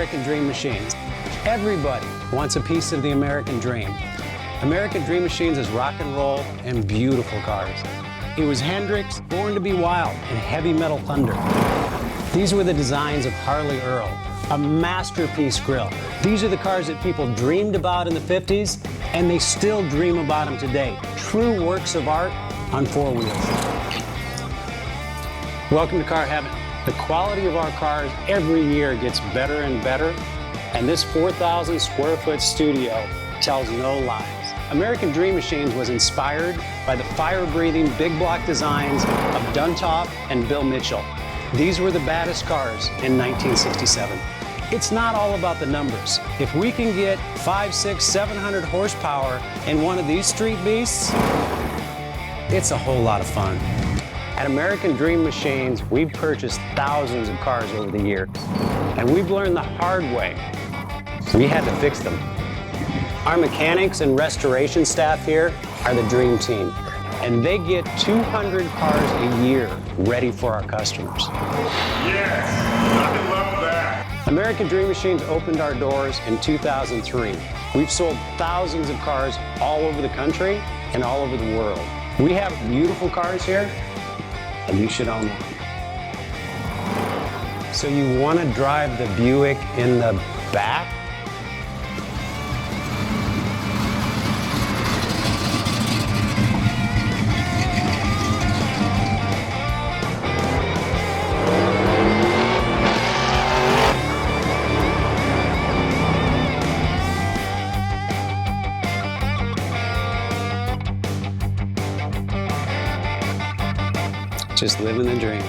American Dream Machines. Everybody wants a piece of the American dream. American Dream Machines is rock and roll and beautiful cars. It was Hendrix, Born to be Wild, and Heavy Metal Thunder. These were the designs of Harley Earl, a masterpiece grille. These are the cars that people dreamed about in the 50s, and they still dream about them today. True works of art on four wheels. Welcome to Car Heaven. The quality of our cars every year gets better and better, and this 4,000 square foot studio tells no lies. American Dream Machines was inspired by the fire-breathing big block designs of Duntop and Bill Mitchell. These were the baddest cars in 1967. It's not all about the numbers. If we can get 500, 600, 700 horsepower in one of these street beasts, it's a whole lot of fun. At American Dream Machines, we've purchased thousands of cars over the years, and we've learned the hard way. We had to fix them. Our mechanics and restoration staff here are the dream team, and they get 200 cars a year ready for our customers. Yes, I love that. American Dream Machines opened our doors in 2003. We've sold thousands of cars all over the country and all over the world. We have beautiful cars here, and you should own one. So you want to drive the Buick in the back? Just living the dream.